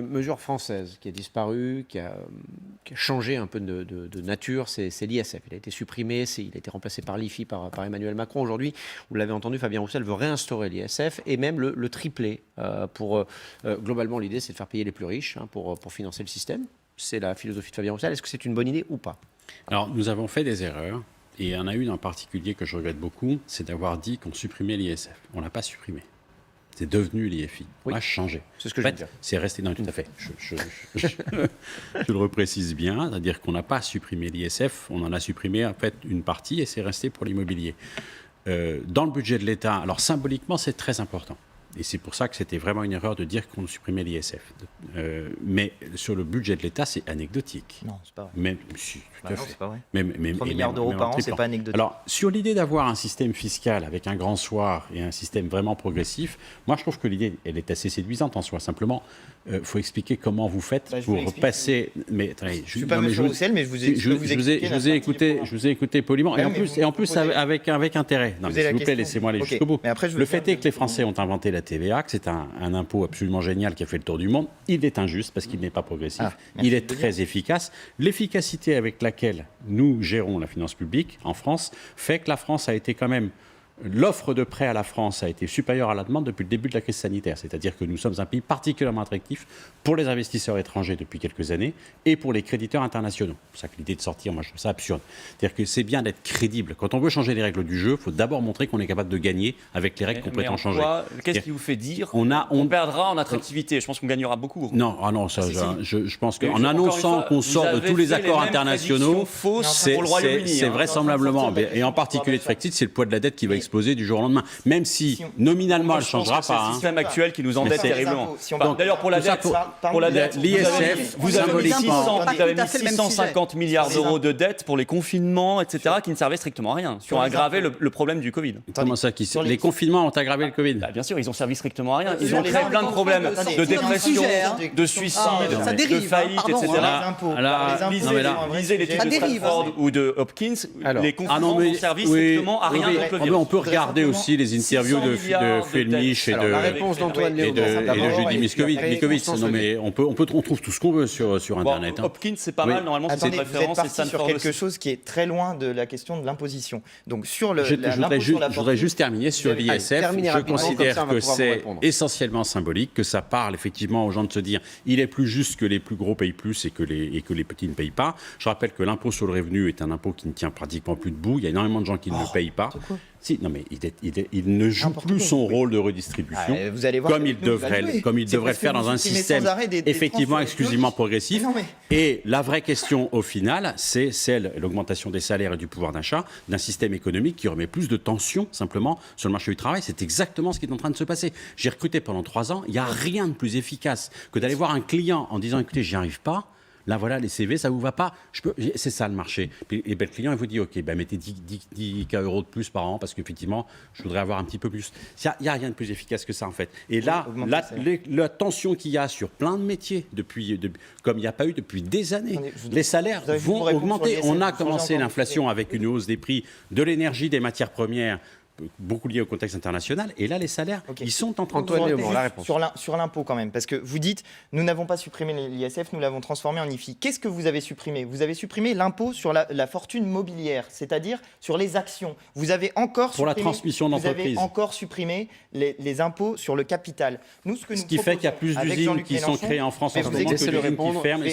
Mesure française qui a disparu, qui a changé un peu de nature, c'est l'ISF. Il a été supprimé, il a été remplacé par l'IFI, par Emmanuel Macron. Aujourd'hui, vous l'avez entendu, Fabien Roussel veut réinstaurer l'ISF et même le tripler. Globalement, l'idée, c'est de faire payer les plus riches pour financer le système. C'est la philosophie de Fabien Roussel. Est-ce que c'est une bonne idée ou pas? Alors, nous avons fait des erreurs. Et il y en a une en particulier que je regrette beaucoup, c'est d'avoir dit qu'on supprimait l'ISF. On ne l'a pas supprimé. C'est devenu l'IFI. On a changé. C'est ce que en je fait, veux dire. C'est resté... Non, tout à fait. Je le reprécise bien. C'est-à-dire qu'on n'a pas supprimé l'ISF. On en a supprimé en fait une partie et c'est resté pour l'immobilier. Dans le budget de l'État, alors symboliquement, c'est très important. Et c'est pour ça que c'était vraiment une erreur de dire qu'on supprimait l'ISF. Mais sur le budget de l'État, c'est anecdotique. Non, c'est pas vrai. Même, si, tout à Non, fait. c'est pas vrai. 3 milliards d'euros par an, c'est pas anecdotique. Alors, sur l'idée d'avoir un système fiscal avec un grand soir et un système vraiment progressif, moi, je trouve que l'idée, elle est assez séduisante en soi. Simplement, il faut expliquer comment vous faites pour passer... Mais attendez, je ne suis pas M. Roussel, mais je vous ai écouté poliment. Et en plus avec intérêt. Non, mais s'il vous plaît, laissez-moi aller jusqu'au bout. Le fait est que les Français ont inventé la TVA, que c'est un impôt absolument génial qui a fait le tour du monde. Il est injuste parce qu'il n'est pas progressif. Il est très efficace. L'efficacité avec laquelle nous gérons la finance publique en France fait que la France a été quand même... L'offre de prêts à la France a été supérieure à la demande depuis le début de la crise sanitaire. C'est-à-dire que nous sommes un pays particulièrement attractif pour les investisseurs étrangers depuis quelques années et pour les créditeurs internationaux. C'est pour ça que l'idée de sortir, moi, je trouve ça absurde. C'est-à-dire que c'est bien d'être crédible. Quand on veut changer les règles du jeu, il faut d'abord montrer qu'on est capable de gagner avec les règles qu'on prétend changer. Qu'est-ce qui vous fait dire on perdra en attractivité? Je pense qu'on gagnera beaucoup. Non, je pense qu'en annonçant qu'on sort de tous les accords internationaux, c'est vraisemblablement, et en particulier de Frexit, c'est le poids de la dette qui va exploser du jour au lendemain. Même si nominalement elle ne changera pas. C'est le système actuel qui nous endette terriblement. D'ailleurs, pour la dette, l'ISF, vous avez mis symboliquement, 650 milliards d'euros de dette pour les confinements, etc., qui ne servaient strictement à rien, qui ont aggravé le problème du Covid. Comment ça, les confinements ont aggravé le Covid? Bien sûr, ils ont servi strictement à rien. Ils ont créé plein de problèmes de dépression, de suicide, de faillite, etc. Lisez les trucs de Stanford ou de Hopkins. Les confinements ont servi strictement à rien. On peut regarder aussi les interviews de Felmich et de Judy Miskowicz. Non, mais on trouve tout ce qu'on veut sur Internet. Hopkins, c'est pas mal. Normalement, c'est une référence. Vous êtes parti sur quelque chose qui est très loin de la question de l'imposition. Donc, sur le. Je voudrais juste terminer sur l'ISF. Je considère que c'est essentiellement symbolique, que ça parle effectivement aux gens de se dire il est plus juste que les plus gros payent plus et que les petits ne payent pas. Je rappelle que l'impôt sur le revenu est un impôt qui ne tient pratiquement plus debout. Il y a énormément de gens qui ne le payent pas. Si, non, mais il ne joue plus son rôle de redistribution comme il devrait le faire dans un système effectivement exclusivement progressif. Et la vraie question au final, c'est l'augmentation des salaires et du pouvoir d'achat d'un système économique qui remet plus de tension simplement sur le marché du travail. C'est exactement ce qui est en train de se passer. J'ai recruté pendant 3 ans. Il n'y a rien de plus efficace que d'aller voir un client en disant écoutez, j'y arrive pas. Là, voilà, les CV, ça vous va pas. C'est ça le marché. Et le client, il vous dit, OK, mettez 10 K euros de plus par an parce qu'effectivement, je voudrais avoir un petit peu plus. Il n'y a rien de plus efficace que ça, en fait. Et là, la tension qu'il y a sur plein de métiers, comme il n'y a pas eu depuis des années, les salaires vont augmenter. On a commencé l'inflation avec une hausse des prix de l'énergie, des matières premières, beaucoup lié au contexte international. Et là, les salaires, ils sont en train de sur l'impôt quand même, parce que vous dites, nous n'avons pas supprimé l'ISF, nous l'avons transformé en IFI. Qu'est-ce que vous avez supprimé? Vous avez supprimé l'impôt sur la fortune mobilière, c'est-à-dire sur les actions. Vous avez encore pour la transmission d'entreprise. Vous avez encore supprimé les impôts sur le capital. Ce qui fait qu'il y a plus d'usines qui sont créées en France en ce moment que d'usines qui ferment.